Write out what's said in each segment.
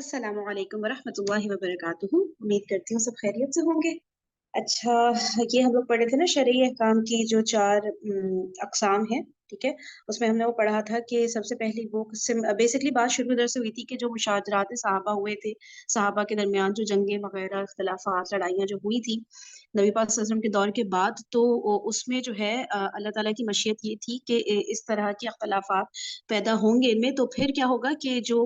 अस्सलाम वालेकुम वरहमतुल्लाहि वबरकातुहू। उम्मीद करती हूँ सब खैरियत से होंगे। अच्छा, ये हम लोग पढ़े थे ना शरई अहकाम की जो 4 अक़साम हैं, ठीक है? उसमें हमने वो पढ़ा था कि सबसे पहली वो बेसिकली बात शुरू इधर से हुई थी कि जो मुशाजरात सहाबा हुए थे, सहाबा के दरमियान जो जंगें वग़ैरह, इख्तिलाफ़ात, लड़ाइयाँ जो हुई थी, नबी पाक सल्लल्लाहु अलैहि वसल्लम के दौर के बाद, तो उसमें जो है अल्लाह ताला की मशीयत ये थी कि इस तरह के इख्तिलाफ़ात पैदा होंगे इनमें, तो फिर क्या होगा कि जो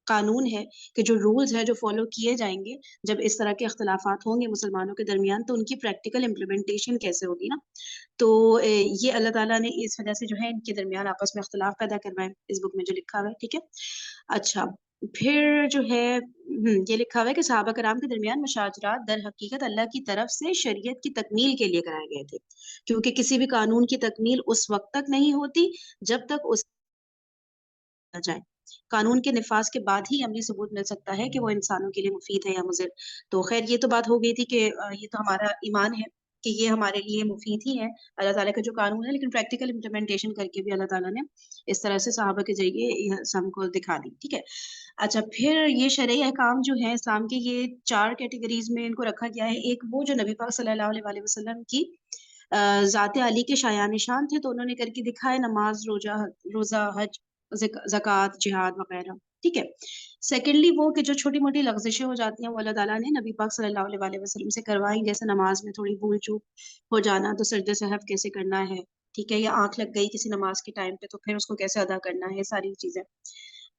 कानून है, कि जो रूल्स हैं, जो फ़ॉलो किए जाएँगे, जब इस तरह के इख्तिलाफ़ात होंगे मुसलमानों के दरमियान, तो उनकी प्रैक्टिकल इम्प्लीमेंटेशन कैसे होगी ना? तो ये अल्लाह ताला ने इस वज़ह से जो है इनके दरमियान आपस में इख्तिलाफ़ पैदा करवाए, इस बुक में जो लिखा हुआ है, ठीक है? अच्छा, फिर जो है ये लिखा हुआ है कि सहाबा कराम के दरमियान मुशाजरात दर हकीकत अल्लाह की तरफ से शरीयत की तकमील के लिए कराए गए थे, क्योंकि किसी भी कानून की तकमील उस वक़्त तक नहीं होती, जब तक उस जाए। कानून के निफ़ाज़ के बाद ही अमली सबूत मिल सकता है कि वो इंसानों के लिए मुफ़ीद है या मुज़िर। तो ख़ैर ये तो बात हो गई थी कि ये तो हमारा ईमान है कि ये हमारे लिए मुफ़ीद ही है, अल्लाह ताला का जो कानून है, लेकिन प्रैक्टिकल इम्प्लीमेंटेशन करके भी अल्लाह ताला ने इस तरह से सहाबा के ज़रिए यह हमको दिखा दी, ठीक है? अच्छा, फिर ये शरई अहकाम जो हैं इस्लाम के, ये 4 कैटेगरीज़ में इनको रखा गया है। एक वो जो नबी पाक सल्लल्लाहु अलैहि वसल्लम की ज़ात अली के शायान निशान थे, तो उन्होंने करके दिखाए नमाज़, रोज़ा, हज, ज़कात, जिहाद वग़ैरह, ठीक है? सेकंडली वो कि जो छोटी-मोटी लग़ज़िशें हो जाती हैं, वो अल्लाह ताला ने नबी पाक सल्लल्लाहु अलैहि वसल्लम से करवाई, जैसे नमाज़ में थोड़ी भूल-चूक हो जाना, तो सजदे सहव कैसे करना है, ठीक है? या आँख लग गई किसी नमाज़ के टाइम पे, तो फिर उसको कैसे अदा करना है, ये सारी चीज़ें।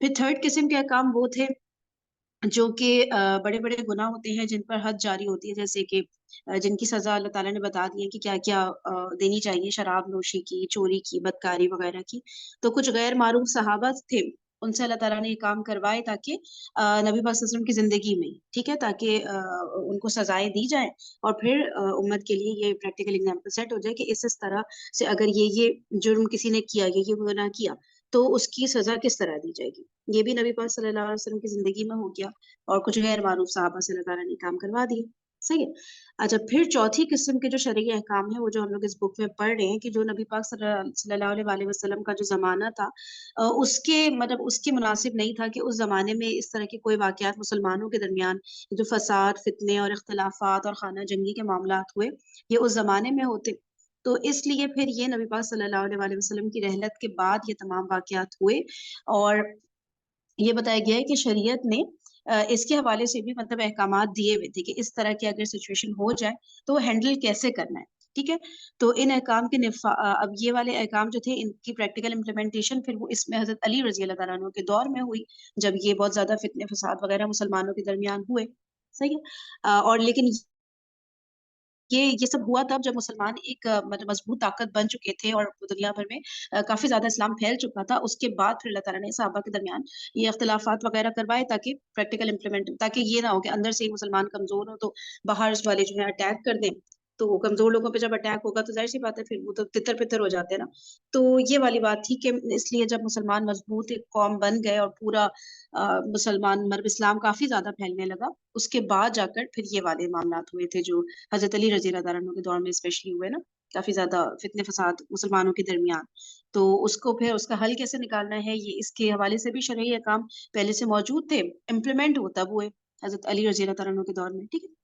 फिर थर्ड किस्म के अहकाम वो थे जो कि बड़े-बड़े गुनाह होते हैं जिन पर हद जारी होती है, जैसे कि जिनकी सज़ा अल्लाह ताला ने बता दी है कि क्या-क्या देनी चाहिए, शराब नोशी की, चोरी की, बदकारी वग़ैरह की। तो कुछ गैर मारूफ सहाबा थे, उनसे अल्लाह ताला ने ये काम करवाए ताकि नबी पाक सल्लल्लाहु अलैहि वसल्लम की ज़िंदगी में, ठीक है? ताकि उनको सज़ाएँ दी जाएँ और फिर उम्मत के लिए ये प्रैक्टिकल एग्ज़ाम्पल सेट हो जाए कि इस तरह से अगर ये जुर्म किसी ने किया, ये गुनाह किया, तो उसकी सज़ा किस तरह दी जाएगी। ये भी नबी पाक सल्लल्लाहु अलैहि वसल्लम की ज़िंदगी में हो गया और कुछ गैर मारूफ सहाबा से अल्लाह ताला ने काम करवा दिए, सही है? अच्छा, फिर चौथी किस्म के जो शरई अहकाम हैं, वो जो हम लोग इस बुक में पढ़ रहे हैं कि जो नबी पाक सल्लल्लाहु अलैहि वसल्लम का जो ज़माना था, उसके मतलब उसके मुनासिब नहीं था कि उस ज़माने में इस तरह के कोई वाक़यात मुसलमानों के दरमियान जो फ़साद, फ़ितने और इख्तिलाफ़ात और ख़ाना जंगी के मामलात हुए, ये उस ज़माने में होते। तो इसलिए फिर ये नबी पाक सल्लल्लाहु अलैहि वसल्लम की रहलत के बाद ये तमाम वाक़यात हुए और ये बताया गया है कि शरीयत ने इसके हवाले से भी मतलब अहकामात दिए हुए थे कि इस तरह की अगर सिचुएशन हो जाए, तो हैंडल कैसे करना है, ठीक है? तो इन अहकाम के अब ये वाले अहकाम जो थे इनकी प्रैक्टिकल इम्प्लीमेंटेशन फिर वो इसमें हज़रत अली रज़ी अल्लाह तआला अन्हु के दौर में हुई, जब ये बहुत ज़्यादा फ़ितने फ़साद वग़ैरह मुसलमानों के दरमियान हुए, सही है? और लेकिन ये सब हुआ तब जब मुसलमान एक मतलब मज़बूत ताकत बन चुके थे और दुनिया भर में काफ़ी ज़्यादा इस्लाम फैल चुका था। उसके बाद फिर अल्लाह ताला ने सहाबा के दरमियान ये इख्तिलाफ़ात वग़ैरह करवाए ताकि प्रैक्टिकल इम्प्लीमेंट ताकि ये ना हो कि अंदर से ही मुसलमान कमज़ोर हो तो बाहर वाले जो है अटैक कर दें। तो कमज़ोर लोगों पे जब अटैक होगा तो ज़ाहिर-सी बात है फिर वो तो तितर-बितर हो जाते हैं ना। तो ये वाली बात थी कि इसलिए जब मुसलमान मज़बूत एक कौम बन गए और पूरा मुसलमान मतलब इस्लाम काफ़ी ज़्यादा फैलने लगा, उसके बाद जाकर फिर ये वाले मामलात हुए थे जो हज़रत अली रज़ी अल्लाह तआला अन्हु के दौर में स्पेशली हुए ना, काफ़ी ज़्यादा फ़ितने फ़साद मुसलमानों के दरमियान। तो उसको फिर उसका हल कैसे निकालना है, ये इसके हवाले से भी शरई अहकाम पहले से मौजूद थे, इम्प्लीमेंट वो तब हुए, हज़रत अली रज़ी अल्लाह तआला अन्हु के दौर में, ठीक है?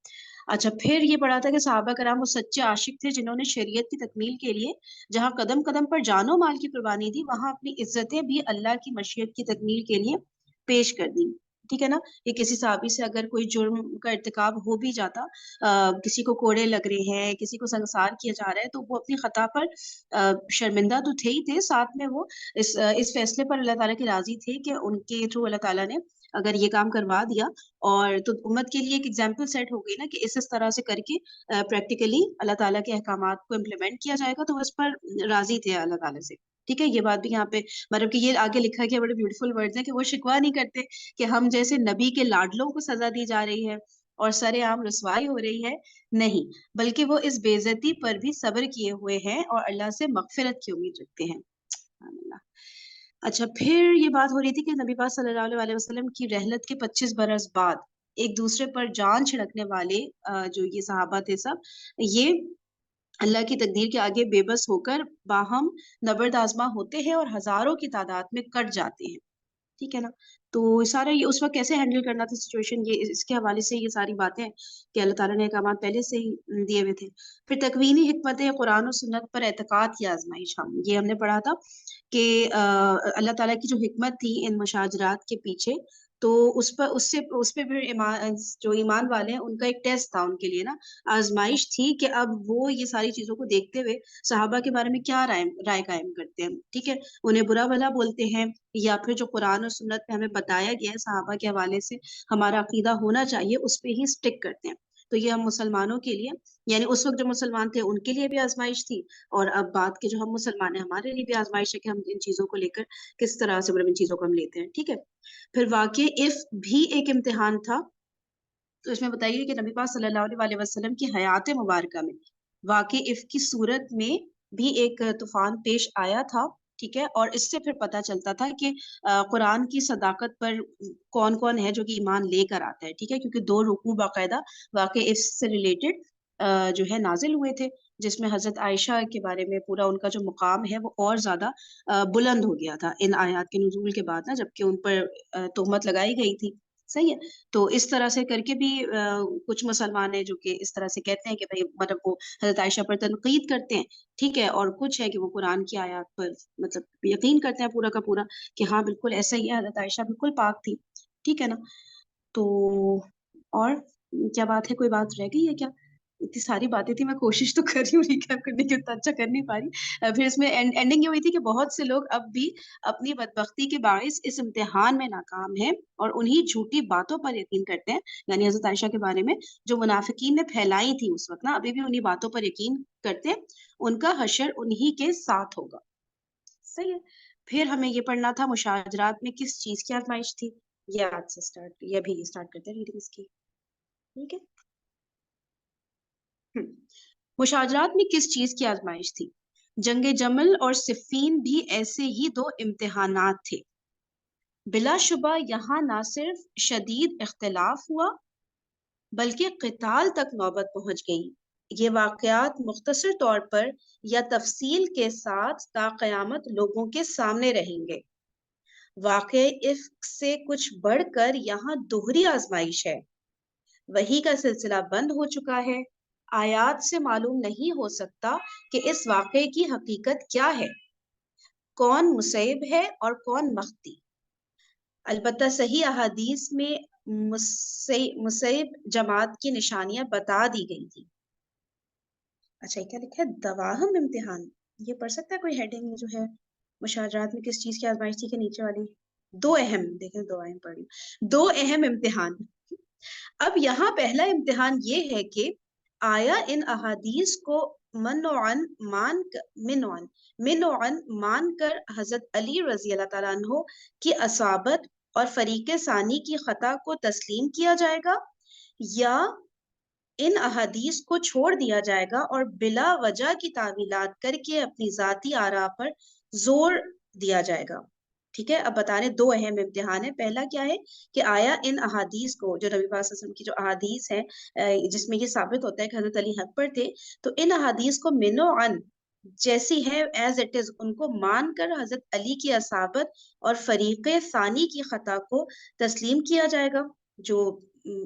अच्छा, फिर ये पढ़ा था कि सहाबा कराम वो सच्चे आशिक थे जिन्होंने शरीयत की तकमील के लिए जहाँ कदम-कदम पर जान माल की कुर्बानी दी, वहाँ अपनी इज़्ज़तें भी अल्लाह की मशीयत की तकमील के लिए पेश कर दी। ठीक है ना? कि किसी सहाबी से अगर कोई जुर्म का इर्तिकाब हो भी जाता, किसी को कोड़े लग रहे हैं, किसी को संसार किया जा रहा है, तो वो अपनी खता पर शर्मिंदा तो थे ही थे, साथ में वो इस फैसले पर अल्लाह ताला के राज़ी थे कि उनके थ्रू अल्लाह ताला ने अगर ये काम करवा दिया और तो उम्मत के लिए एक एग्ज़ाम्पल सेट हो गई ना कि इस तरह से करके प्रैक्टिकली अल्लाह ताला के अहकामात को इम्प्लीमेंट किया जाएगा, तो वो इस पर राज़ी थे अल्लाह ताला से। ठीक है? ये बात भी यहाँ पे मतलब कि ये आगे लिखा गया, बड़े ब्यूटीफुल वर्ड्स हैं कि वो शिकवा नहीं करते कि हम जैसे नबी के लाडलों को सज़ा दी जा रही है और सरेआम रुसवाई हो रही है, नहीं, बल्कि वो इस बेइज़्ज़ती पर भी सब्र किए हुए हैं और अल्लाह से मग़फ़िरत की उम्मीद रखते हैं। सुभान अल्लाह। अच्छा, फिर ये बात हो रही थी कि नबी पाक सल्लल्लाहु अलैहि वसल्लम की रहलत के 25 बरस बाद एक-दूसरे पर जान छिड़कने वाले जो ये सहाबा थे सब, ये अल्लाह की तकदीर के आगे बेबस होकर बाहम नबर्द आज़मा होते हैं और हज़ारों की तादाद में कट जाते हैं। ठीक है ना। तो सारा ये उस वक्त कैसे हैंडल करना था सिचुएशन, ये इसके हवाले से ये सारी बातें हैं कि अल्लाह ताला ने अहकाम पहले से ही दिए हुए थे। फिर तकवीनी हिकमत कुरान और सुन्नत पर एतकाद की आजमाइश, हम ये हमने पढ़ा था कि अल्लाह ताला की जो हिकमत थी इन मुशाजरात के पीछे, तो उस पे भी ईमान, जो ईमान वाले हैं उनका एक टेस्ट था उनके लिए ना, आजमाइश थी कि अब वो ये सारी चीजों को देखते हुए सहाबा के बारे में क्या राय राय कायम करते हैं। ठीक है, उन्हें बुरा भला बोलते हैं, या फिर जो कुरान और सुन्नत में हमें बताया गया है सहाबा के हवाले से हमारा अकीदा होना चाहिए, उस पे ही स्टिक करते हैं। तो ये हम मुसलमानों के लिए, यानी उस वक्त जो मुसलमान थे उनके लिए भी आजमाइश थी, और अब बात के जो हम मुसलमान हैं हमारे लिए भी आजमाइश है कि हम इन चीजों को लेकर किस तरह से, मतलब इन चीजों को हम लेते हैं। ठीक है, फिर वाकई इफ भी एक इम्तिहान था। तो इसमें बताइए कि नबी पाक सल्लल्लाहु अलैहि वसल्लम की हयात मुबारका में वाकई इफ की सूरत में भी एक तूफान पेश आया था। ठीक है, और इससे फिर पता चलता था कि कुरान की सदाकत पर कौन कौन है जो कि ईमान लेकर आता है। ठीक है, क्योंकि दो रुकू बाकायदा वाकई इससे रिलेटेड जो है नाजिल हुए थे, जिसमें हजरत आयशा के बारे में पूरा उनका जो मुकाम है वो और ज्यादा बुलंद हो गया था इन आयत के नुज़ूल के बाद ना, जबकि उन पर तोहमत लगाई गई थी। सही है, तो इस तरह से करके भी कुछ मुसलमान है जो कि इस तरह से कहते हैं कि भाई, मतलब वो हजरत आयशा पर तनकीद करते हैं। ठीक है, और कुछ है कि वो कुरान की आयत पर मतलब यकीन करते हैं पूरा का पूरा कि हाँ बिल्कुल ऐसा ही है, हजरत आयशा बिल्कुल पाक थी। ठीक है ना। तो और क्या बात है, कोई बात रह गई है क्या? इतनी सारी बातें थी, मैं कोशिश तो कर रही हूँ रिकैप करने की, उतना अच्छा कर नहीं पा रही। फिर इसमें एंडिंग ये हुई थी कि बहुत से लोग अब भी अपनी बदबख्ती के बाइस इस इम्तिहान में नाकाम हैं और उन्हीं झूठी बातों पर यकीन करते हैं, यानी हजरत आयशा के बारे में जो मुनाफिकीन ने फैलाई थी उस वक्त ना, अभी भी उन्हीं बातों पर यकीन करते हैं। उनका हशर उन्हीं के साथ होगा। सही है। फिर हमें ये पढ़ना था मुशाजरात में किस चीज की आजमाइश थी। ये आज से स्टार्ट, ये भी स्टार्ट करते हैं रीडिंग इसकी। ठीक है। हम्म। मुशाजरात में किस चीज की आजमाइश थी? जंग जमल और सिफ़ीन भी ऐसे ही दो इम्तिहानात थे। बिलाशुबा यहाँ ना सिर्फ शदीद इख्तिलाफ हुआ बल्कि क़िताल तक नौबत पहुंच गई। ये वाक़यात मुख्तसर तौर पर या तफसील के साथ ता क़यामत लोगों के सामने रहेंगे। वाक़े इफ्क से कुछ बढ़कर यहाँ दोहरी आजमाइश है। वही का सिलसिला बंद हो चुका है। आयात से मालूम नहीं हो सकता कि इस वाक़े की हकीकत क्या है, कौन मुसैब है और कौन मख्ती। अलबत्ता सही अहादीस में मुसैब जमात की निशानियां बता दी गई थी। अच्छा, ये क्या लिखा है, दवाहम इम्तिहान? ये पढ़ सकता है कोई हेडिंग जो है, मुशाजरात में किस चीज की आजमाइश थी के नीचे वाली? दो अहम, देखें दो अहम पढ़ ली, दो अहम इम्तिहान। अब यहाँ पहला इम्तिहान ये है कि आया इन अहादीस को मनोअन मान मिनोअन मिनोअन मान कर हजरत अली रजी अल्लाह ताला अन्हो की असाबत और फरीक सानी की खता को तस्लीम किया जाएगा, या इन अहादीस को छोड़ दिया जाएगा और बिला वजह की तावीलात करके अपनी जाती आरा पर जोर दिया जाएगा। ठीक है, अब बता रहे दो अहम इम्तिहान है। पहला क्या है कि आया इन अहादीस को, जो नबी पाक सल्लल्लाहु अलैहि वसल्लम की जो अहादीस है जिसमें ये साबित होता है कि हजरत अली हक पर थे, तो इन अहादीस को मिनो अन जैसी है एज इट इज उनको मानकर हजरत अली की असाबत और फरीक सानी की खता को तस्लीम किया जाएगा। जो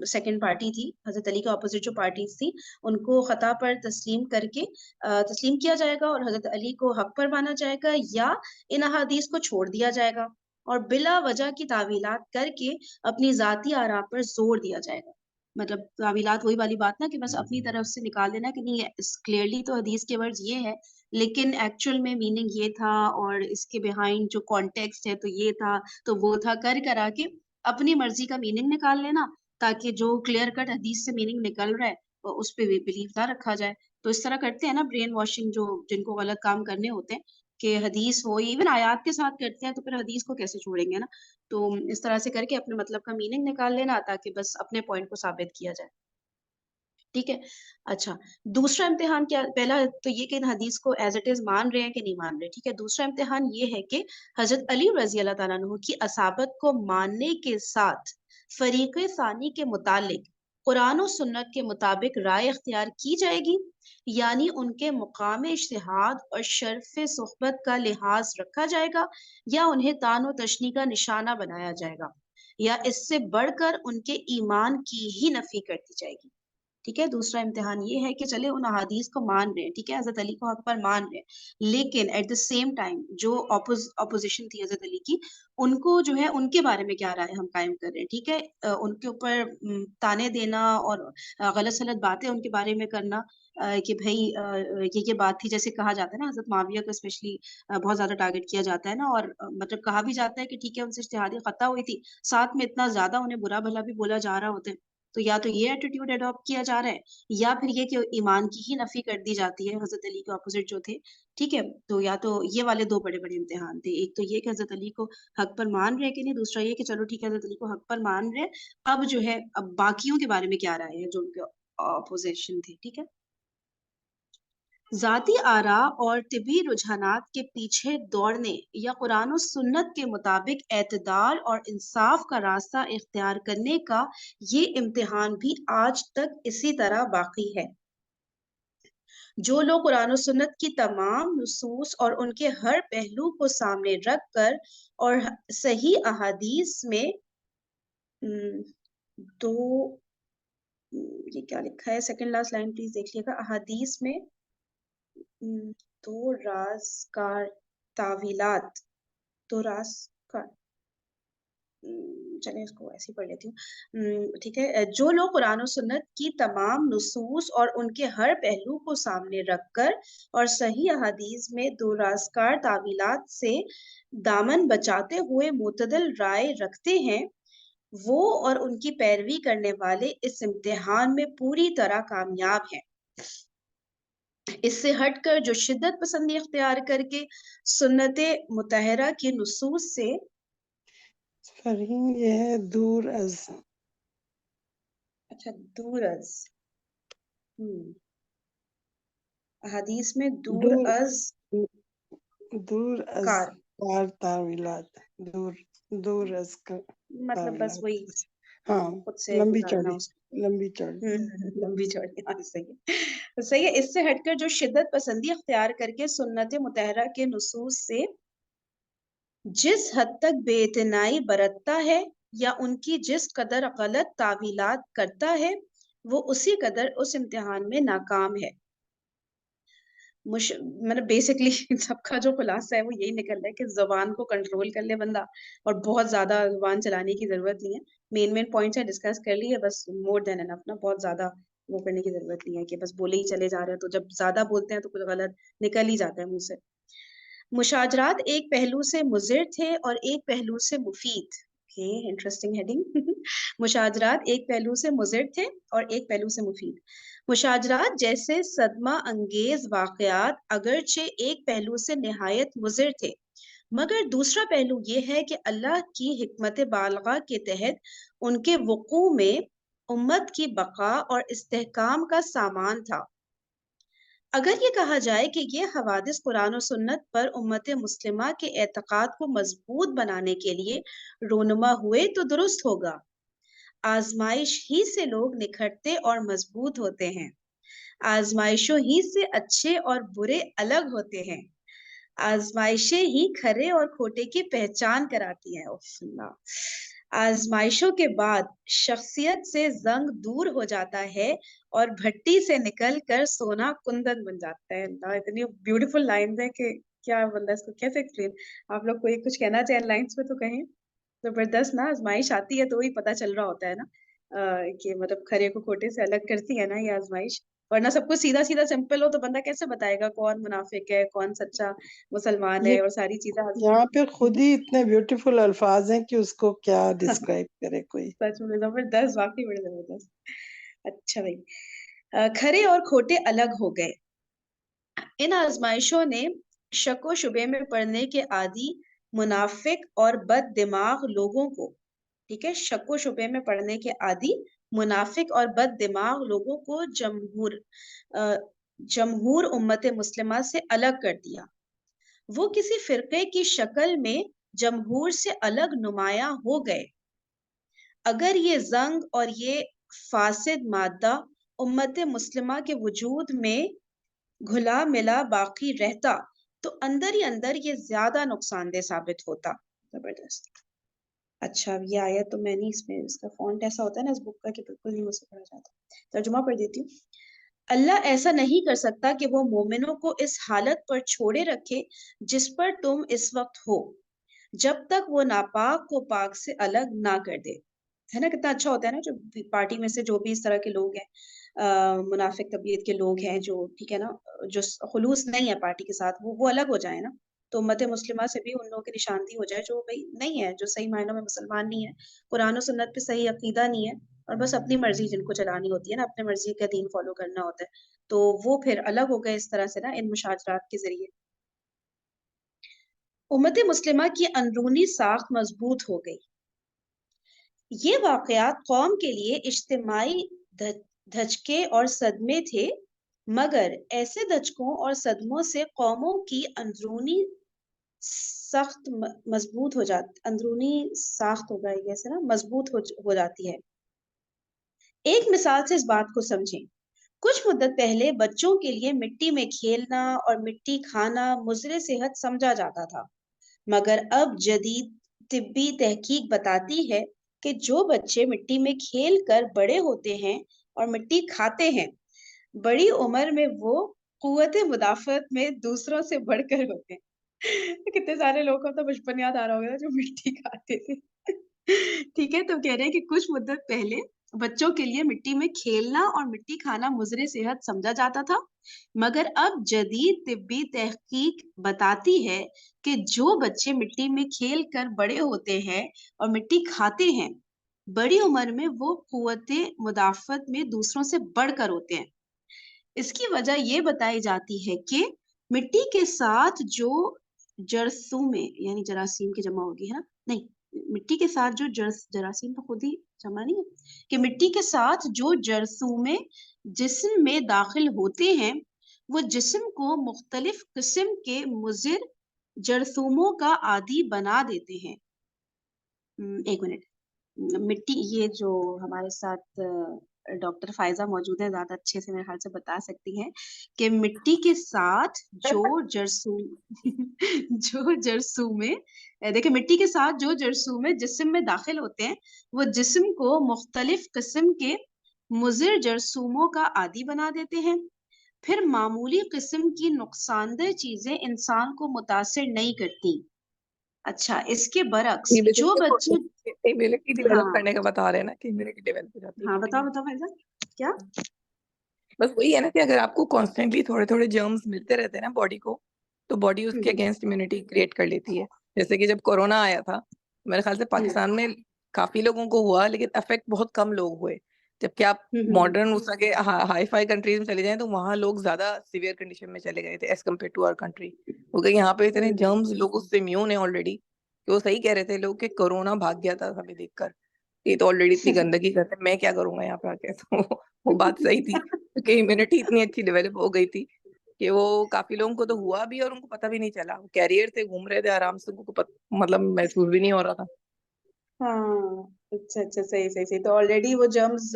सेकंड पार्टी थी, हजरत अली के ऑपोजिट जो पार्टीज थी, उनको खता पर तस्लीम करके तस्लीम किया जाएगा और हजरत अली को हक पर माना जाएगा, या इन अहादीस को छोड़ दिया जाएगा और बिला वजह की तावीलात करके अपनी जाती आरा पर जोर दिया जाएगा। मतलब तावीलात वही वाली बात ना कि बस अपनी तरफ से निकाल देना कि नहीं, क्लियरली तो हदीस के वर्ड्स ये है लेकिन एक्चुअल में मीनिंग ये था, और इसके बिहाइंड जो कॉन्टेक्स्ट है तो ये था, तो वो था, कर करा के अपनी मर्जी का मीनिंग निकाल लेना, ताकि जो क्लियर कट हदीस से मीनिंग निकल रहा है वो उस पे बिलीव ना रखा जाए। तो इस तरह करते हैं ना ब्रेन वॉशिंग, जो जिनको गलत काम करने होते हैं, कि हदीस हो इवन आयात के साथ करते हैं, तो फिर हदीस को कैसे छोड़ेंगे ना। तो इस तरह से करके अपने मतलब का मीनिंग निकाल लेना ताकि बस अपने पॉइंट को साबित किया जाए। ठीक है। अच्छा, दूसरा इम्तिहान क्या, पहला तो ये कि इन हदीस को एज इट इज मान रहे हैं कि नहीं मान रहे। ठीक है, दूसरा इम्तिहान ये है कि हजरत अली रजी अल्लाह ताला अन्हु की असाबत को मानने के साथ फरीक सानी के मुतालिक قرآن و سنت کے مطابق رائے اختیار کی جائے گی، یعنی ان کے مقام اجتہاد اور شرف صحبت کا لحاظ رکھا جائے گا، یا انہیں تان و تشنیع کا نشانہ بنایا جائے گا، یا اس سے بڑھ کر ان کے ایمان کی ہی نفی کر دی جائے گی. ٹھیک ہے. دوسرا امتحان یہ ہے کہ چلے ان احادیث کو مان رہے ہیں، ٹھیک ہے، حضرت علی کو حق پر مان رہے ہیں، لیکن ایٹ دا سیم ٹائم جو اپوزیشن تھی حضرت علی کی، ان کو جو ہے ان کے بارے میں کیا رائے ہم قائم کر رہے ہیں. ٹھیک ہے. ان کے اوپر تانے دینا اور غلط سلط باتیں ان کے بارے میں کرنا، کہ بھائی یہ بات تھی، جیسے کہا جاتا ہے نا حضرت معاویہ کو اسپیشلی بہت زیادہ ٹارگٹ کیا جاتا ہے نا، اور مطلب کہا بھی جاتا ہے کہ ٹھیک ہے ان سے اجتہادی خطا ہوئی تھی، ساتھ میں اتنا زیادہ انہیں برا بھلا بھی بولا جا رہا ہوتا ہے. تو یا تو یہ ایٹیٹیوڈ اڈاپٹ کیا جا رہا ہے، یا پھر یہ کہ ایمان کی ہی نفی کر دی جاتی ہے حضرت علی کے اپوزٹ جو تھے. ٹھیک ہے. تو یا تو یہ والے دو بڑے بڑے امتحان تھے، ایک تو یہ کہ حضرت علی کو حق پر مان رہے کہ نہیں، دوسرا یہ کہ چلو ٹھیک ہے حضرت علی کو حق پر مان رہے، اب جو ہے اب باقیوں کے بارے میں کیا رائے ہے جو ان کے اپوزیشن تھے. ٹھیک ہے. ذاتی آراء اور طبی رجحانات کے پیچھے دوڑنے یا قرآن و سنت کے مطابق اعتدال اور انصاف کا راستہ اختیار کرنے کا یہ امتحان بھی آج تک اسی طرح باقی ہے. جو لوگ قرآن و سنت کی تمام نصوص اور ان کے ہر پہلو کو سامنے رکھ کر اور صحیح احادیث میں دو یہ کیا لکھا ہے، سیکنڈ لاسٹ لائن پلیز دیکھ لیے گا، احادیث میں دو رازگار تعویلات، دو رازگار، چلیں اس کو ایسے پڑھ لیتی ہوں. ٹھیک ہے. جو لوگ قرآن و سنت کی تمام نصوص اور ان کے ہر پہلو کو سامنے رکھ کر اور صحیح احادیث میں دو رازگار تعویلات سے دامن بچاتے ہوئے معتدل رائے رکھتے ہیں، وہ اور ان کی پیروی کرنے والے اس امتحان میں پوری طرح کامیاب ہیں. اس سے ہٹ کر جو شدت پسندی اختیار کر کے سنت مطہرہ کی نصوص سے فرہین یہ ہے دور از، اچھا دور از، احادیث میں دور دور از دور از کار، کار تعویلات، دور از مطلب بس تعویلات. وہی ہاں خود سے لمبی گزارنا چوڑی، اس لمبی چوڑی. لمبی چوڑی. ہاں صحیح ہے. صحیح ہے. اس سے ہٹ کر جو شدت پسندی اختیار کر کے سنت مطہرہ کے نصوص سے جس حد تک بے اعتنائی برتتا ہے یا ان کی جس قدر غلط تعویلات کرتا ہے، وہ اسی قدر اس امتحان میں ناکام ہے. مطلب بیسکلی سب کا جو خلاصہ ہے وہ یہی نکل رہا ہے کہ زبان کو کنٹرول کر لے بندہ، اور بہت زیادہ زبان چلانے کی ضرورت نہیں ہے. مین پوائنٹس ہیں ڈسکس کر لیے بس، مور دین انف نا، بہت زیادہ وہ کرنے کی ضرورت نہیں ہے کہ بس بولے ہی چلے جا رہے ہیں، تو جب زیادہ بولتے ہیں تو کچھ غلط نکل ہی جاتا ہے منہ سے. مشاجرات ایک پہلو سے مضر تھے اور ایک پہلو سے مفید. Interesting heading. مشاجرات ایک پہلو سے مضر تھے اور ایک پہلو سے مفید. مشاجرات جیسے صدمہ انگیز واقعات اگرچہ ایک پہلو سے نہایت مضر تھے، مگر دوسرا پہلو یہ ہے کہ اللہ کی حکمت بالغہ کے تحت ان کے وقوع میں امت کی بقا اور استحکام کا سامان تھا. اگر یہ کہا جائے کہ یہ حوادث قرآن و سنت پر امت مسلمہ کے اعتقاد کو مضبوط بنانے کے لیے رونما ہوئے تو درست ہوگا. آزمائش ہی سے لوگ نکھرتے اور مضبوط ہوتے ہیں، آزمائشوں ہی سے اچھے اور برے الگ ہوتے ہیں، آزمائشیں ہی کھرے اور کھوٹے کی پہچان کراتی ہیں. آزمائشوں کے بعد شخصیت سے زنگ دور ہو جاتا ہے اور بھٹی سے نکل کر سونا کندن بن جاتا ہے. اللہ اتنی بیوٹیفل لائنز ہیں کہ کیا بندہ اس کو کیسے ایکسپلین. آپ لوگ کوئی کچھ کہنا چاہیں لائنز پہ تو کہیں. زبردست نا. آزمائش آتی ہے تو وہی پتا چل رہا ہوتا ہے نا کہ مطلب کھرے کو کھوٹے سے الگ کرتی ہے نا یہ آزمائش. ورنہ سب کچھ سیدھا سیدھا سمپل ہو تو بندہ کیسے بتائے گا کون منافق ہے کون سچا مسلمان ہے یہ اور ساری چیزیں. یہاں پہ خود ہی اتنے بیوٹیفل الفاظ ہیں کہ اس کو کیا ڈسکرائب کرے کوئی. سچ میں زبردست، واقعی بڑے زبردست. اچھا بھائی، کھرے اور کھوٹے الگ ہو گئے. ان آزمائشوں نے شک و شبے میں پڑنے کے عادی منافق اور بد دماغ لوگوں کو، ٹھیک ہے، شک و شبے میں پڑنے کے عادی منافق اور بد دماغ لوگوں کو جمہور امت مسلمہ سے الگ کر دیا. وہ کسی فرقے کی شکل میں جمہور سے الگ نمایاں ہو گئے. اگر یہ زنگ اور یہ फासिद मादा उम्मत मुस्लिमा के वजूद में घुला मिला बाकी रहता तो अंदर ही अंदर ये ज्यादा नुकसानदेह साबित होता। जबरदस्त। अच्छा, अब ये आयत तो मैंने इसमें, इसका फॉन्ट ऐसा होता है ना इस बुक का कि बिल्कुल नहीं मुझसे पढ़ा जाता। तर्जुमा पढ़ देती हूँ। अल्लाह ऐसा नहीं कर सकता कि वो मोमिनों को इस हालत पर छोड़े रखे जिस पर तुम इस वक्त हो, जब तक वो नापाक को पाक से अलग ना कर दे। है ना, कितना अच्छा होता है ना, जो पार्टी में से जो भी इस तरह के लोग हैं, मुनाफिक तबीयत के लोग हैं, जो ठीक है ना, जो खुलूस नहीं है पार्टी के साथ, वो अलग हो जाए ना। तो उम्मत मुस्लिमा से भी उन लोगों की निशानदी हो जाए जो भाई नहीं है, जो सही मायनों में मुसलमान नहीं है, कुरान और सुन्नत पे सही अकीदा नहीं है, और बस अपनी मर्जी जिनको चलानी होती है ना, अपने मर्जी का दीन फॉलो करना होता है, तो वो फिर अलग हो गए इस तरह से ना, इन मुशाजरात के जरिए। उम्मत मुस्लिमा की अंदरूनी साख्त मजबूत हो गई। ये वाकयात कौम के लिए इज्तिमाई धचके और सदमे थे, मगर ऐसे धचकों और सदमों से कौमों की अंदरूनी सख्त मजबूत हो जाती, अंदरूनी साख्त होगा ये कैसे ना, मजबूत हो जाती है। एक मिसाल से इस बात को समझें। कुछ मुद्दत पहले बच्चों के लिए मिट्टी में खेलना और मिट्टी खाना मुज़रे सेहत समझा जाता था, मगर अब जदीद तिब्बी तहकीक बताती है कि जो बच्चे मिट्टी में खेल कर बड़े होते हैं और मिट्टी खाते हैं, बड़ी उम्र में वो कुव्वत मुदाफ़त में दूसरों से बढ़कर होते हैं। कितने सारे लोगों को तो बचपन याद आ रहा होगा जो मिट्टी खाते थे। ठीक है, तो कह रहे हैं कि कुछ मुद्दत पहले बच्चों के लिए मिट्टी में खेलना और मिट्टी खाना मुज़रे सेहत समझा जाता था, मगर अब जदीद तिब्बी तहकीक बताती है कि जो बच्चे मिट्टी में खेल कर बड़े होते हैं और मिट्टी खाते हैं, बड़ी उम्र में वो कुव्वते मुदाफ़त में दूसरों से बढ़कर होते हैं। इसकी वजह ये बताई जाती है कि मिट्टी के साथ जो जरासीम, यानी जरासीम की जमा होगी है ना, नहीं, मिट्टी के साथ जो जरासीम तो खुद ही जमा नहीं है, कि मिट्टी के साथ जो जरासीम जिस्म में दाखिल होते हैं, वो जिस्म को मुख्तलिफ किस्म के मुजिर जरासीमों का आदी बना देते हैं। एक मिनट, मिट्टी, ये जो हमारे साथ डॉक्टर फायजा मौजूद है, ज्यादा अच्छे से मेरे ख्याल से बता सकती हैं कि मिट्टी के साथ जो जरसूम जो जरसूमे, देखिए मिट्टी के साथ जो जरसूमे जिस्म में दाखिल होते हैं, वो जिस्म को मुख्तलिफ किस्म के मुजिर जरसूमों का आदी बना देते हैं। फिर मामूली किस्म की नुकसानदेह चीजें इंसान को मुतासिर नहीं करती। अच्छा, इसके बरक्स ये जो बेसिकली बच्चे, इम्यूनिटी डेवलप हाँ करने का बता रहे हैं ना, कि इम्यूनिटी डेवलप हो जाती है हाँ, मिट्टी बताओ में। बताओ फैजा, क्या? बस वही है ना कि अगर आपको कॉन्स्टेंटली थोड़े थोड़े जर्म्स मिलते रहते हैं ना बॉडी को, तो बॉडी उसके हम्म अगेंस्ट इम्यूनिटी क्रिएट कर लेती है। जैसे कि जब कोरोना आया था, मेरे ख्याल से हम्म पाकिस्तान में काफी लोगों को हुआ, लेकिन अफेक्ट बहुत कम लोग हुए। जबकि आप हम्म मॉडर्न उस के हाई फाई कंट्रीज में चले जाएं तो वहाँ लोग ज्यादा सीवियर कंडीशन में चले गए थे as compared to our country. क्योंकि यहाँ पे इतने हम्म जर्म्स, लोग उससे इम्यून है ऑलरेडी, कि वो सही कह रहे थे लोग कि कोरोना भाग गया था हमें देखकर, ये तो ऑलरेडी इतनी गंदगी करते हैं, मैं क्या करूंगा यहाँ पे आके। तो वो बात सही थी, क्योंकि इम्यूनिटी इतनी अच्छी डेवलप हो गई थी कि वो काफी लोगों को तो हुआ भी और उनको पता भी नहीं चला, कैरियर थे, घूम रहे थे आराम से, उनको मतलब महसूस भी नहीं हो रहा था। हाँ, अच्छा अच्छा, सही सही सही, तो ऑलरेडी वो जर्म्स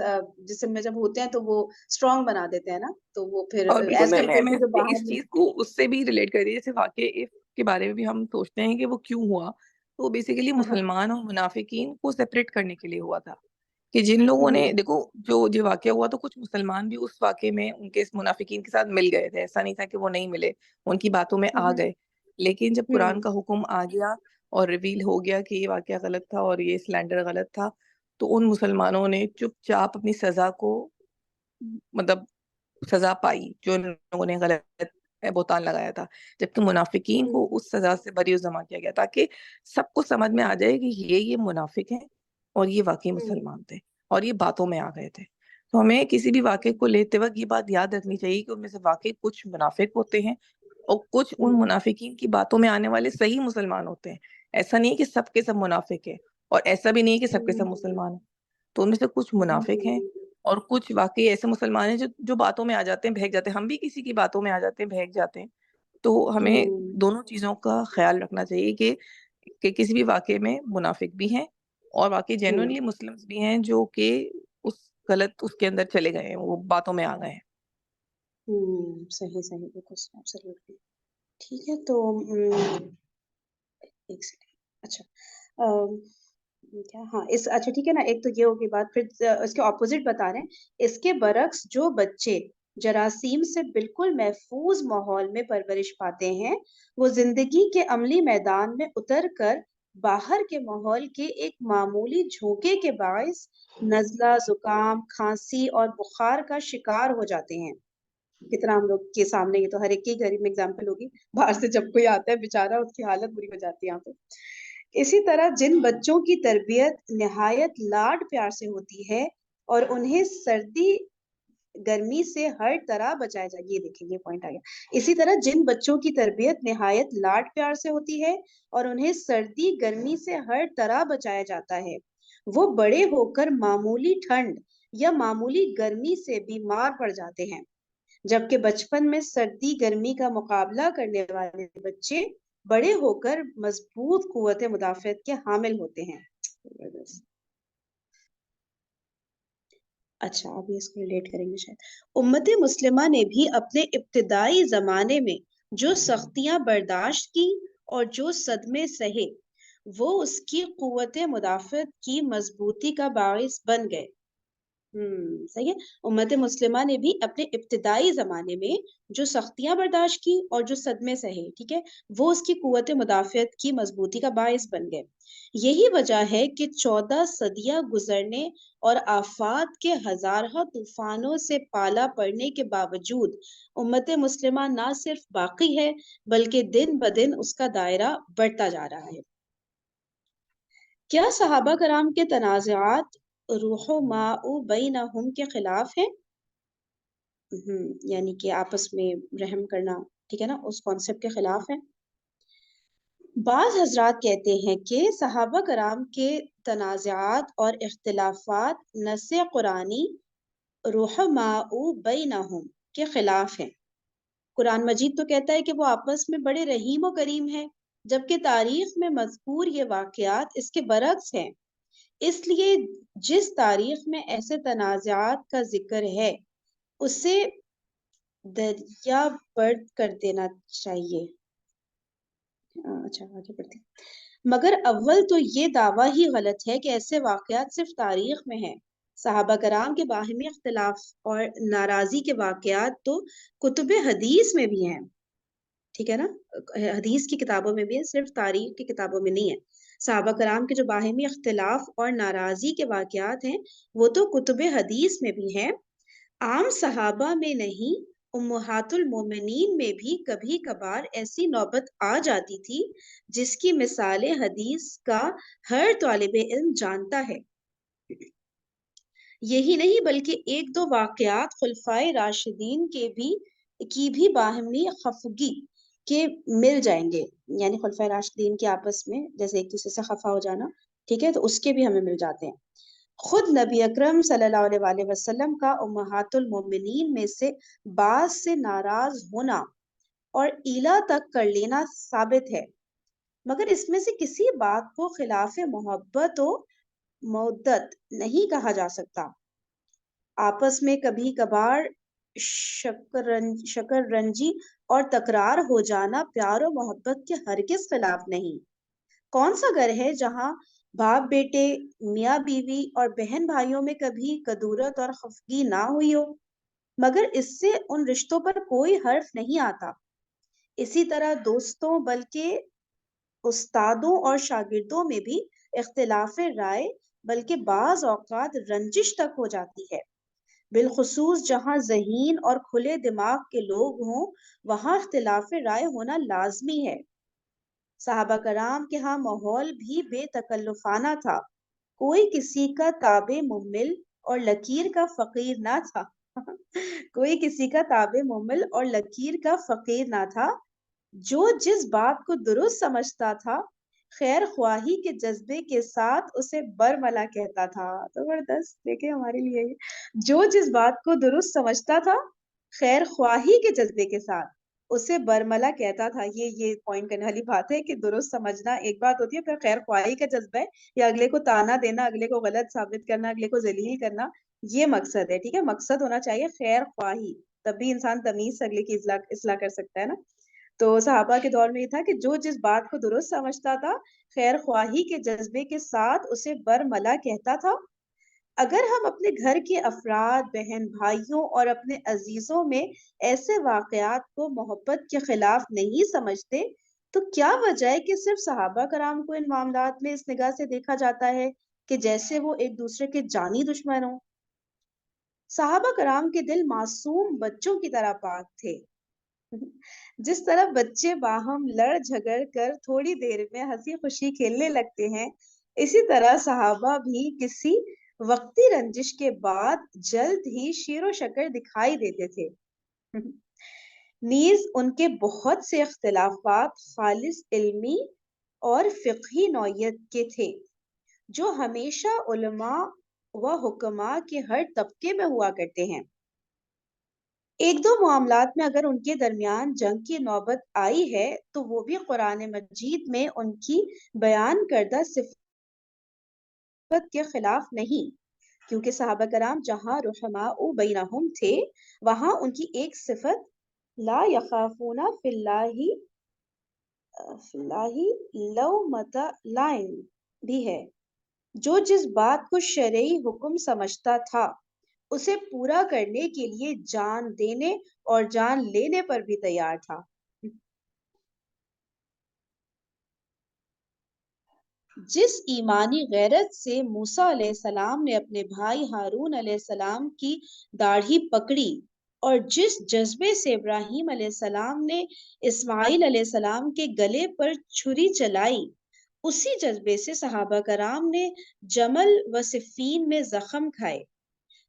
जिस्म में जब होते हैं तो वो स्ट्रांग बना देते हैं ना, तो वो फिर और बिल्कुल एज मैं कम्पेयर टू जो मैं बाहर इस में। चीज को उससे भी रिलेट कर दी, जैसे वाकई इफ के बारे में भी हम सोचते हैं कि वो क्यों हुआ, तो बेसिकली हाँ हाँ, मुसलमान और मुनाफिकीन को सेपरेट करने के लिए हुआ था। कि जिन लोगों ने, हम्म देखो जो जो वाकया हुआ, तो कुछ मुसलमान भी उस वाकये में उनके इस मुनाफिकीन के साथ मिल गए थे, ऐसा नहीं था कि वो नहीं मिले, उनकी बातों में आ हम्म गए। लेकिन जब कुरान हम्म का हुक्म आ गया और रिवील हो गया कि ये वाकया गलत था और ये स्लैंडर गलत था, तो उन मुसलमानों ने चुपचाप अपनी सजा को, मतलब सजा पाई जो इन लोगों ने गलत बोतान लगाया था। जबकि मुनाफिकीन को हम्म उस सजा से बरी जमा किया गया, ताकि सबको समझ में आ जाए कि ये मुनाफिक हैं और ये वाकई हम्म मुसलमान थे और ये बातों में आ गए थे। तो हमें किसी भी वाकये को लेते वक्त ये बात याद रखनी चाहिए कि उनमें से वाकई कुछ मुनाफिक होते हैं और कुछ उन हम्म मुनाफिकीन की बातों में आने वाले सही मुसलमान होते हैं। ऐसा नहीं है कि सबके सब मुनाफिक है, और ऐसा भी नहीं है कि सबके सब मुसलमान है। तो उनमें से कुछ मुनाफिक हैं और कुछ वाकई ऐसे मुसलमान हैं जो बातों में आ जाते हैं, बहक जाते हैं। हम भी किसी की बातों में आ जाते हैं, बहक जाते हैं। तो हमें हम्म दोनों चीजों का ख्याल रखना चाहिए कि किसी भी वाकये में मुनाफिक भी हैं और वाकई हम्म जेन्युइनली मुस्लिम्स भी हैं, जो कि उस गलत उसके अंदर चले गए हैं, वो बातों में आ गए हैं। सही सही, बिल्कुल एब्सोल्युटली। ठीक है, तो एक सेकंड। अच्छा, क्या, हाँ, इस अच्छा ठीक है ना, एक तो ये होगी बात। फिर इसके ऑपोजिट बता रहे हैं, इसके बरक्स जो बच्चे जरासीम से बिल्कुल महफूज माहौल में परवरिश पाते हैं, वो जिंदगी के अमली मैदान में उतर कर बाहर के माहौल के एक मामूली झोंके के बायस नजला, जुकाम, खांसी और बुखार का शिकार हो जाते हैं। कितना हम लोग के सामने, ये तो हर एक के घर में एग्जाम्पल होगी, बाहर से जब कोई आता है बेचारा, उसकी हालत बुरी हो जाती है यहाँ पे। इसी तरह जिन बच्चों की तरबियत निहायत लाड प्यार से होती है और उन्हें सर्दी गर्मी से हर तरह बचाया जाए, ये देखिए ये पॉइंट आ गया। इसी तरह जिन बच्चों की तरबियत निहायत लाड प्यार से होती है और उन्हें सर्दी गर्मी से हर तरह बचाया जाता है, वो बड़े होकर मामूली ठंड या मामूली गर्मी से बीमार पड़ जाते हैं, जबकि बचपन में सर्दी गर्मी का मुकाबला करने वाले बच्चे बड़े होकर मजबूत कुव्वत मुदाफियत के हामिल होते हैं। अच्छा, अभी इसको रिलेट करेंगे शायद। उम्मत मुस्लिमा ने भी अपने इब्तिदाई जमाने में जो सख्तियां बर्दाश्त की और जो सदमे सहे, वो उसकी कुव्वत मुदाफियत की मजबूती का बाइस बन गए। सही है। उम्मत मुस्लिमा ने भी अपने इब्तिदाई जमाने में जो सख्तियां बर्दाश्त की और जो सदमे सहे, ठीक है, वो उसकी कुव्वत मुदाफियत की मजबूती का बाइस बन गए। यही वजह है कि 14 सदियां गुजरने और आफात के हजारों तूफानों से पाला पड़ने के बावजूद उम्मत मुस्लिमा ना सिर्फ बाकी है, बल्कि दिन ब दिन उसका दायरा बढ़ता जा रहा है। क्या सहाबा कराम के तनाज़ात रूहो माउ बैनहुम के खिलाफ है? यानी कि आपस में रहम करना, ठीक है ना, उस कॉन्सेप्ट के खिलाफ है। बाज हजरात कहते हैं कि सहाबा कराम के तनाज़ात और इख्तिलाफात नस्से कुरानी रूह माउ बैनहुम के खिलाफ है। कुरान मजीद तो कहता है कि वो आपस में बड़े रहीम और करीम हैं, जबकि तारीख में मज़कूर ये वाक़यात इसके बरक्स हैं। इसलिए जिस तारीख में ऐसे तनाज़ात का जिक्र है, उसे दरियाबर्द कर देना चाहिए। अच्छा, आगे बढ़ते हैं। मगर अव्वल तो ये दावा ही गलत है कि ऐसे वाक़यात सिर्फ तारीख में है। सहाबा कराम के बाहिमी इख्तिलाफ और नाराज़ी के वाक़यात तो कुतुब हदीस में भी हैं, ठीक है ना, हदीस की किताबों में भी है, सिर्फ तारीख की किताबों में नहीं है। सहाबा कराम के जो बाहिमी इख्तिलाफ और नाराज़ी के वाक़यात हैं, वो तो कुतुब हदीस में भी हैं। आम सहाबा में नहीं, उम्महातुल मोमिनीन में भी कभी कभार ऐसी नौबत आ जाती थी जिसकी मिसालें हदीस का हर तालिब इल्म जानता है। यही नहीं बल्कि एक दो वाक़यात खुलफाए राशिदीन की भी बाहमी खफगी के मिल जाएंगे, यानी खुलफाए राशिदीन के आपस में जैसे एक दूसरे से खफा हो जाना, ठीक है, तो उसके भी हमें मिल जाते हैं। खुद नबी अकरम सल्लल्लाहु अलैहि वसल्लम का उम्महातुल मोमिनीन में से बाज से नाराज होना और ईला तक कर लेना साबित है, मगर इसमें से किसी बात को खिलाफ मोहब्बत और मौद्दत नहीं कहा जा सकता। आपस में कभी कभार शकररंजी और तकरार हो जाना प्यार और मोहब्बत के हरगिज खिलाफ नहीं। कौन सा घर है जहां बाप बेटे, मियाँ बीवी और बहन भाइयों में कभी कदूरत और खफगी ना हुई हो, मगर इससे उन रिश्तों पर कोई हर्फ नहीं आता। इसी तरह दोस्तों बल्कि उस्तादों और शागिर्दों में भी इख्तिलाफ राय बल्कि बाज औकात रंजिश तक हो जाती है। बिलखुसूस जहाँ ज़हीन और खुले दिमाग के लोग हों, वहाँ इख्तिलाफ राय होना लाजमी है। साहबा कराम के यहाँ माहौल भी बेतकल्लुफाना था। कोई किसी का ताबे मुहमिल और लकीर का फकीर ना था। कोई किसी का ताबे मुहमिल और लकीर का फकीर ना था। जो जिस बात को दुरुस्त समझता था, खैर ख्वाही के जज्बे के साथ उसे बरमला कहता था। जबरदस्त, देखे हमारे लिए ये। जो जिस बात को दुरुस्त समझता था, खैर ख्वाही के जज्बे के साथ उसे बरमला कहता था। ये पॉइंट करने वाली बात है कि दुरुस्त समझना एक बात होती है, फिर खैर ख्वाही का जज्बा है या अगले को ताना देना, अगले को गलत साबित करना, अगले को जलील करना, یہ مقصد ہے، ٹھیک ہے، مقصد ہونا چاہیے خیر خواہی، تبھی انسان تمیز سے اگلے کی اصلاح کر سکتا ہے نا. تو صحابہ کے دور میں یہ تھا کہ جو جس بات کو درست سمجھتا تھا خیر خواہی کے جذبے کے ساتھ اسے برملا کہتا تھا. اگر ہم اپنے گھر کے افراد، بہن بھائیوں اور اپنے عزیزوں میں ایسے واقعات کو محبت کے خلاف نہیں سمجھتے تو کیا وجہ ہے کہ صرف صحابہ کرام کو ان معاملات میں اس نگاہ سے دیکھا جاتا ہے کہ جیسے وہ ایک دوسرے کے جانی دشمن ہوں؟ صحابہ کرام کے دل معصوم بچوں کی طرح پاک تھے. جس طرح بچے باہم لڑ جھگڑ کر تھوڑی دیر میں ہنسی خوشی کھیلنے لگتے ہیں، اسی طرح صحابہ بھی کسی وقتی رنجش کے بعد جلد ہی شیر و شکر دکھائی دیتے تھے. نیز ان کے بہت سے اختلافات خالص علمی اور فقہی نوعیت کے تھے جو ہمیشہ علماء و حکماء کے ہر طبقے میں ہوا کرتے ہیں. ایک دو معاملات میں اگر ان کے درمیان جنگ کی نوبت آئی ہے تو وہ بھی قرآن مجید میں ان کی بیان کردہ صفت کے خلاف نہیں، کیونکہ صحابہ کرام جہاں رحماء بینہم تھے وہاں ان کی ایک صفت لا یخافون فی اللہ لومۃ لائم بھی ہے. جو جس بات کو شرعی حکم سمجھتا تھا اسے پورا کرنے کے لیے جان دینے اور جان لینے پر بھی تیار تھا. جس ایمانی غیرت سے موسیٰ علیہ السلام نے اپنے بھائی ہارون علیہ السلام کی داڑھی پکڑی اور جس جذبے سے ابراہیم علیہ السلام نے اسماعیل علیہ السلام کے گلے پر چھری چلائی، اسی جذبے سے صحابہ کرام نے جمل و صفین میں زخم کھائے.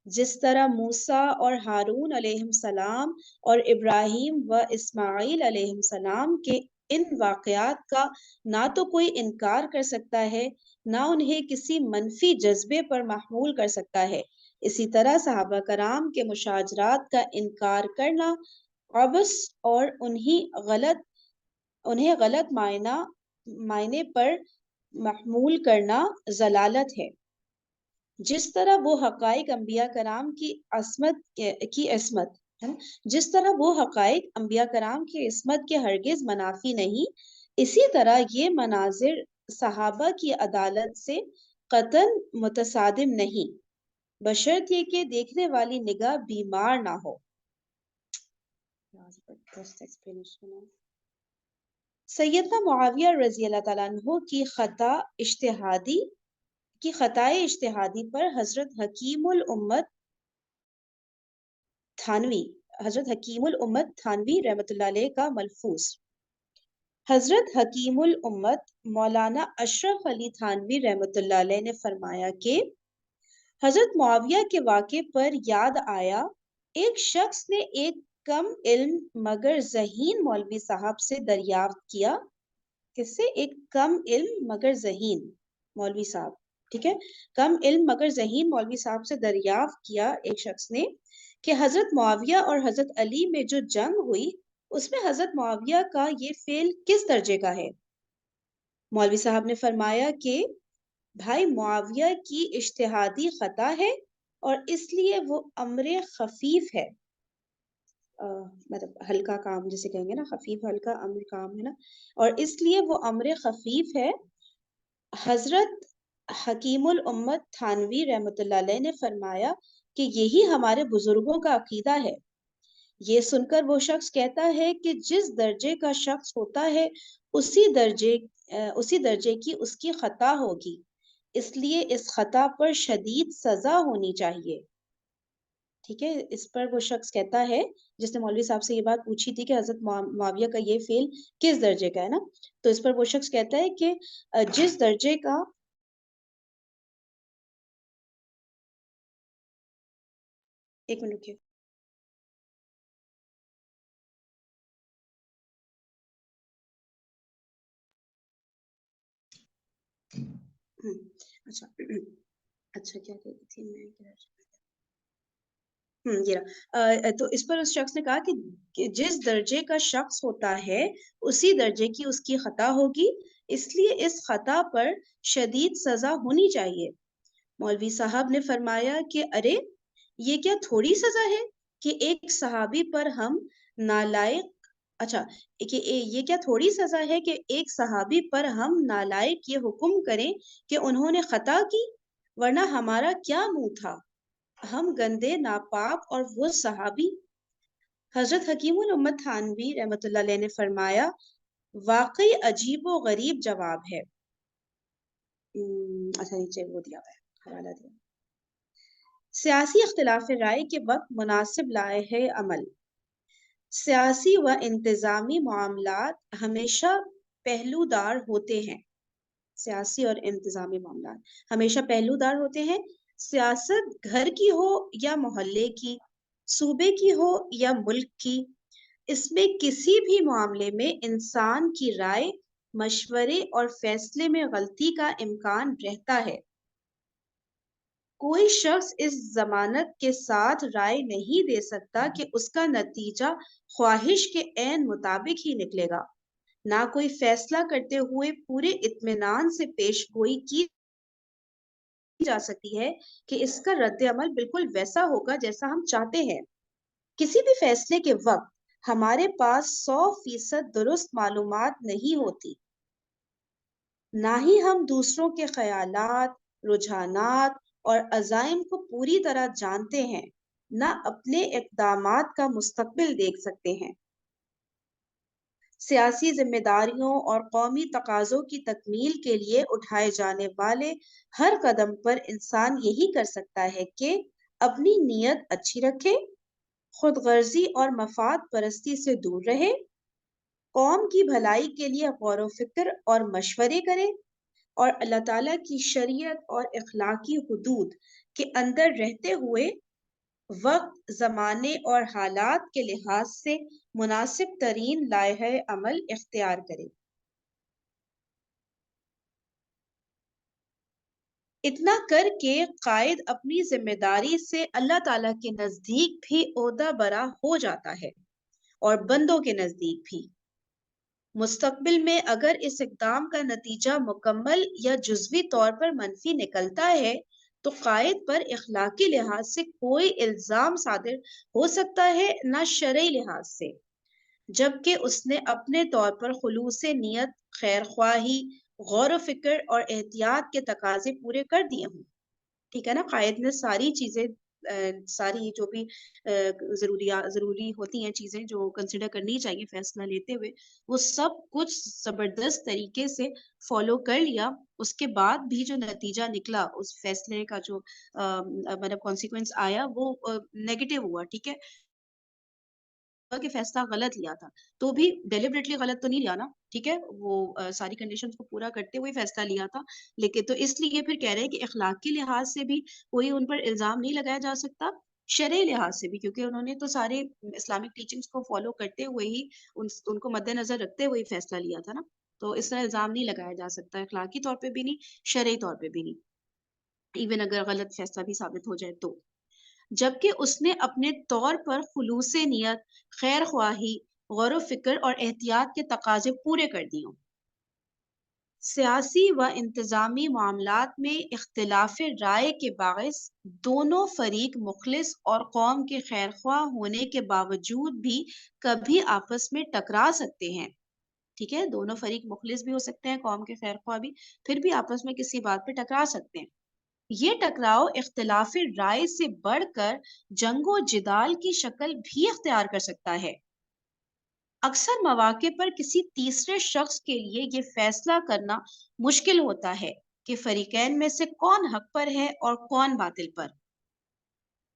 جس طرح موسیٰ اور ہارون علیہ السلام اور ابراہیم و اسماعیل علیہ السلام کے ان واقعات کا نہ تو کوئی انکار کر سکتا ہے نہ انہیں کسی منفی جذبے پر محمول کر سکتا ہے، اسی طرح صحابہ کرام کے مشاجرات کا انکار کرنا عبث اور انہیں غلط معنی پر محمول کرنا ضلالت ہے. جس طرح وہ حقائق انبیاء کرام کی عصمت جس طرح وہ حقائق انبیاء کرام کی عصمت کے ہرگز منافی نہیں، اسی طرح یہ مناظر صحابہ کی عدالت سے قطعاً متصادم نہیں، بشرط یہ کہ دیکھنے والی نگاہ بیمار نہ ہو. سیدنا معاویہ رضی اللہ تعالیٰ عنہ کی خطائے اجتہادی پر حضرت حکیم الامت تھانوی رحمۃ اللہ علیہ کا ملفوظ. حضرت حکیم الامت مولانا اشرف علی تھانوی رحمۃ اللہ علیہ نے فرمایا کہ حضرت معاویہ کے واقعے پر یاد آیا ایک شخص نے ایک کم علم مگر ذہین مولوی صاحب سے دریافت کیا. کس سے؟ ایک کم علم مگر ذہین مولوی صاحب، ٹھیک ہے، کم علم مگر ذہین مولوی صاحب سے دریافت کیا ایک شخص نے کہ حضرت معاویہ اور حضرت علی میں جو جنگ ہوئی اس میں حضرت معاویہ کا یہ فعل کس درجے کا ہے؟ مولوی صاحب نے فرمایا کہ بھائی معاویہ کی اجتہادی خطا ہے اور اس لیے وہ امر خفیف ہے، مطلب ہلکا کام جسے کہیں گے نا، خفیف ہلکا امر کام ہے نا، اور اس لیے وہ امر خفیف ہے. حضرت حکیم الامت تھانوی رحمۃ اللہ علیہ نے فرمایا کہ یہی ہمارے بزرگوں کا عقیدہ ہے. یہ سن کر وہ شخص کہتا ہے کہ جس درجے کا شخص ہوتا ہے اسی درجے کی اس کی خطا ہوگی، اس لیے اس خطا پر شدید سزا ہونی چاہیے. ٹھیک ہے، اس پر وہ شخص کہتا ہے جس نے مولوی صاحب سے یہ بات پوچھی تھی کہ حضرت معاویہ کا یہ فعل کس درجے کا ہے نا، تو اس پر وہ شخص کہتا ہے کہ جس درجے کا ایک منٹ رکیے. اچھا کیا کہتی تھی میں؟ تو اس پر اس شخص نے کہا کہ جس درجے کا شخص ہوتا ہے اسی درجے کی اس کی خطا ہوگی، اس لیے اس خطا پر شدید سزا ہونی چاہیے. مولوی صاحب نے فرمایا کہ ارے یہ کیا تھوڑی سزا ہے کہ ایک صحابی پر ہم نالائق اچھا کہ یہ کیا تھوڑی سزا ہے کہ ایک صحابی پر ہم نالائق یہ حکم کریں کہ انہوں نے خطا کی، ورنہ ہمارا کیا منہ تھا، ہم گندے ناپاک اور وہ صحابی۔ حضرت حکیم الامت تھانوی رحمۃ اللہ علیہ نے فرمایا واقعی عجیب و غریب جواب ہے۔ اچھا نیچے وہ دیا ہوا ہے، حوالہ دیا۔ سیاسی اختلاف رائے کے وقت مناسب لائحہ عمل۔ سیاسی و انتظامی معاملات ہمیشہ پہلودار ہوتے ہیں۔ سیاسی اور انتظامی معاملات ہمیشہ پہلودار ہوتے ہیں۔ سیاست گھر کی ہو یا محلے کی، صوبے کی ہو یا ملک کی، اس میں کسی بھی معاملے میں انسان کی رائے، مشورے اور فیصلے میں غلطی کا امکان رہتا ہے۔ کوئی شخص اس ضمانت کے ساتھ رائے نہیں دے سکتا کہ اس کا نتیجہ خواہش کے عین مطابق ہی نکلے گا۔ نہ کوئی فیصلہ کرتے ہوئے پورے اطمینان سے پیش گوئی کی جا سکتی ہے کہ اس کا رد عمل بالکل ویسا ہوگا جیسا ہم چاہتے ہیں۔ کسی بھی فیصلے کے وقت ہمارے پاس 100% درست معلومات نہیں ہوتی، نہ ہی ہم دوسروں کے خیالات، رجحانات اور عزائم کو پوری طرح جانتے ہیں، نہ اپنے اقدامات کا مستقبل دیکھ سکتے ہیں۔ سیاسی ذمہ داریوں اور قومی تقاضوں کی تکمیل کے لیے اٹھائے جانے والے ہر قدم پر انسان یہی کر سکتا ہے کہ اپنی نیت اچھی رکھے، خود غرضی اور مفاد پرستی سے دور رہے، قوم کی بھلائی کے لیے غور و فکر اور مشورے کرے، اور اللہ تعالیٰ کی شریعت اور اخلاقی حدود کے اندر رہتے ہوئے وقت، زمانے اور حالات کے لحاظ سے مناسب ترین لائحہ عمل اختیار کرے۔ اتنا کر کے قائد اپنی ذمہ داری سے اللہ تعالیٰ کے نزدیک بھی عہدہ برا ہو جاتا ہے اور بندوں کے نزدیک بھی۔ مستقبل میں اگر اس اقدام کا نتیجہ مکمل یا جزوی طور پر منفی نکلتا ہے تو قائد پر اخلاقی لحاظ سے کوئی الزام صادر ہو سکتا ہے نہ شرعی لحاظ سے، جبکہ اس نے اپنے طور پر خلوص نیت، خیر خواہی، غور و فکر اور احتیاط کے تقاضے پورے کر دیے ہوں۔ ٹھیک ہے نا، قائد نے ساری چیزیں ساری جو بھی ضروری ہوتی ہیں چیزیں جو کنسیڈر کرنی چاہیے فیصلہ لیتے ہوئے، وہ سب کچھ زبردست طریقے سے فالو کر لیا۔ اس کے بعد بھی جو نتیجہ نکلا اس فیصلے کا، جو مطلب کانسیکوینس آیا، وہ نیگیٹو ہوا۔ ٹھیک ہے کہ فیصلہ غلط لیا تھا تو بھی ڈیلیبریٹلی غلط تو نہیں لیا نا، ٹھیک ہے، وہ ساری کنڈیشنز کو پورا کرتے ہوئے فیصلہ لیا تھا، لیکن تو اس لیے پھر کہہ رہے ہیں کہ اخلاق کے لحاظ سے بھی کوئی ان پر الزام نہیں لگایا جا سکتا، شرعی لحاظ سے بھی، کیونکہ انہوں نے تو سارے اسلامک ٹیچنگز کو فالو کرتے ہوئے ہی ان کو مد نظر رکھتے ہوئے فیصلہ لیا تھا نا، تو اس طرح الزام نہیں لگایا جا سکتا، اخلاقی طور پہ بھی نہیں، شرعی طور پہ بھی نہیں، ایون اگر غلط فیصلہ بھی ثابت ہو جائے تو۔ جبکہ اس نے اپنے طور پر خلوص نیت، خیر خواہی، غور و فکر اور احتیاط کے تقاضے پورے کر دیے۔ سیاسی و انتظامی معاملات میں اختلاف رائے کے باعث دونوں فریق مخلص اور قوم کے خیر خواہ ہونے کے باوجود بھی کبھی آپس میں ٹکرا سکتے ہیں۔ ٹھیک ہے، دونوں فریق مخلص بھی ہو سکتے ہیں، قوم کے خیر خواہ بھی، پھر بھی آپس میں کسی بات پہ ٹکرا سکتے ہیں۔ یہ ٹکراؤ اختلاف رائے سے بڑھ کر جنگ و جدال کی شکل بھی اختیار کر سکتا ہے۔ اکثر مواقع پر کسی تیسرے شخص کے لیے یہ فیصلہ کرنا مشکل ہوتا ہے کہ فریقین میں سے کون حق پر ہے اور کون باطل پر۔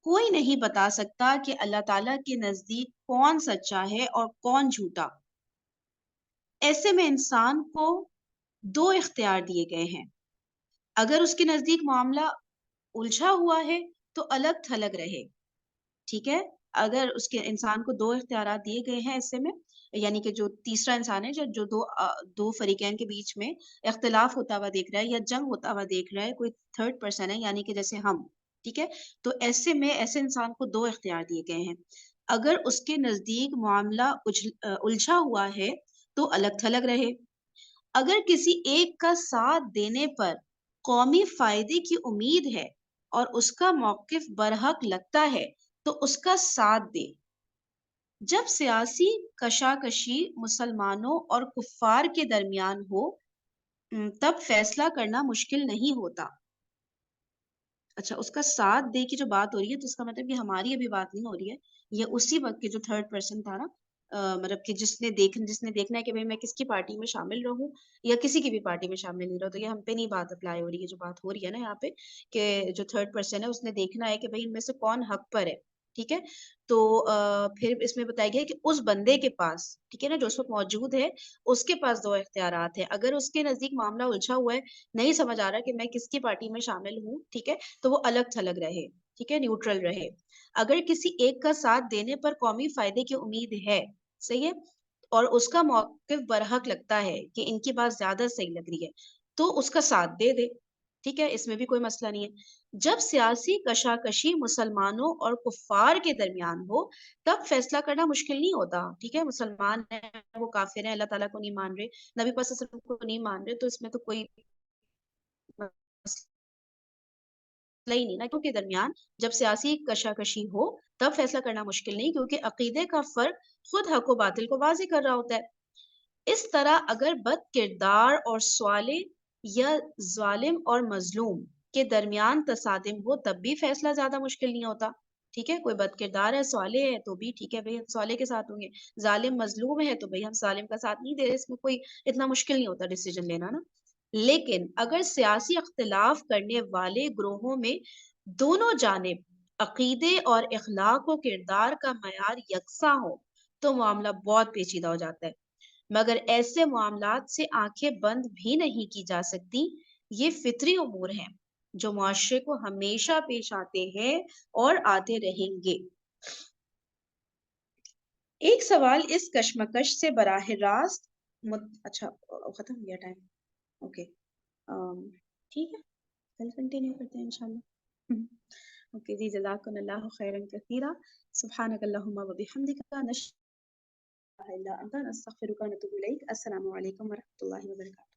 کوئی نہیں بتا سکتا کہ اللہ تعالیٰ کے نزدیک کون سچا ہے اور کون جھوٹا۔ ایسے میں انسان کو دو اختیار دیے گئے ہیں، اگر اس کے نزدیک معاملہ الجھا ہوا ہے تو الگ تھلگ رہے۔ ٹھیک ہے، اگر اس کے انسان کو دو اختیارات دیے گئے ہیں ایسے میں، یعنی کہ جو تیسرا انسان ہے جو دو فریقین کے بیچ میں اختلاف ہوتا ہوا دیکھ رہا ہے یا جنگ ہوتا ہوا دیکھ رہا ہے، کوئی تھرڈ پرسن ہے یعنی کہ جیسے ہم، ٹھیک ہے، تو ایسے میں ایسے انسان کو دو اختیار دیے گئے ہیں۔ اگر اس کے نزدیک معاملہ الجھا ہوا ہے تو الگ تھلگ رہے۔ اگر کسی ایک کا ساتھ دینے پر قومی فائدے کی امید ہے اور اس کا موقف برحق لگتا ہے تو اس کا ساتھ دے۔ جب سیاسی کشاکشی مسلمانوں اور کفار کے درمیان ہو تب فیصلہ کرنا مشکل نہیں ہوتا۔ اچھا، اس کا ساتھ دے کی جو بات ہو رہی ہے تو اس کا مطلب کہ ہماری ابھی بات نہیں ہو رہی ہے، یہ اسی وقت کے جو تھرڈ پرسن تھا نا، مطلب کہ جس نے دیکھنا ہے کہ بھئی میں کس کی پارٹی میں شامل رہوں یا کسی کی بھی پارٹی میں شامل نہیں رہوں، تو یہ ہم پہ نہیں بات اپلائی ہو رہی ہے۔ جو بات ہو رہی ہے نا یہاں پہ کہ جو تھرڈ پرسن ہے اس نے دیکھنا ہے کہ بھئی ان میں سے کون حق پر ہے، ٹھیک ہے۔ تو پھر اس میں بتایا گیا کہ اس بندے کے پاس، ٹھیک ہے نا، جو اس وقت موجود ہے، اس کے پاس دو اختیارات ہیں۔ اگر اس کے نزدیک معاملہ الجھا ہوا ہے، نہیں سمجھ آ رہا کہ میں کس کی پارٹی میں شامل ہوں، ٹھیک ہے، تو وہ الگ تھلگ رہے، ٹھیک ہے، نیوٹرل رہے۔ اگر کسی ایک کا ساتھ دینے پر قومی فائدے کی امید ہے، صحیح ہے، اور اس کا موقف برحق لگتا ہے کہ ان کی بات زیادہ صحیح لگ رہی ہے تو اس کا ساتھ دے دے، ٹھیک ہے، اس میں بھی کوئی مسئلہ نہیں ہے۔ جب سیاسی کشاکشی مسلمانوں اور کفار کے درمیان ہو تب فیصلہ کرنا مشکل نہیں ہوتا، ٹھیک ہے۔ مسلمان ہیں، وہ کافر ہیں، اللہ تعالیٰ کو نہیں مان رہے، نبی پاک صلی اللہ علیہ وسلم کو نہیں مان رہے، تو اس میں تو کوئی مسئلہ ہی نہیں نا، کیونکہ درمیان جب سیاسی کشاکشی ہو تب فیصلہ کرنا مشکل نہیں، کیونکہ عقیدے کا فرق خود حق و باطل کو واضح کر رہا ہوتا ہے۔ اس طرح اگر بد کردار اور صالح یا ظالم اور مظلوم کے درمیان تصادم ہو تب بھی فیصلہ زیادہ مشکل نہیں ہوتا، ٹھیک ہے۔ کوئی بد کردار ہے، صالح ہے، تو بھی ٹھیک ہے بھئی ہم صالح کے ساتھ ہوں گے، ظالم مظلوم ہے تو بھئی ہم ظالم کا ساتھ نہیں دے رہے، اس میں کوئی اتنا مشکل نہیں ہوتا ڈیسیجن لینا نا۔ لیکن اگر سیاسی اختلاف کرنے والے گروہوں میں دونوں جانب عقیدے اور اخلاق و کردار کا معیار یکساں ہو تو معاملہ بہت پیچیدہ ہو جاتا ہے، مگر ایسے معاملات سے آنکھیں بند بھی نہیں کی جا سکتی۔ یہ فطری امور ہیں جو معاشرے کو ہمیشہ پیش آتے ہیں اور آتے رہیں گے۔ ایک سوال اس کشمکش سے براہ راست اچھا ختم ہو گیا ٹائم، اوکے، ٹھیک ہے، کل کنٹینیو کرتے ہیں انشاءاللہ۔ اوکے جی، جزاکم اللہ خیرا کثیرا، سبحانک اللہم و بحمدک، نشہد ان لا الہ الا انت، نستغفرک و نتوب الیک۔ السلام علیکم ورحمۃ اللہ وبرکاتہ۔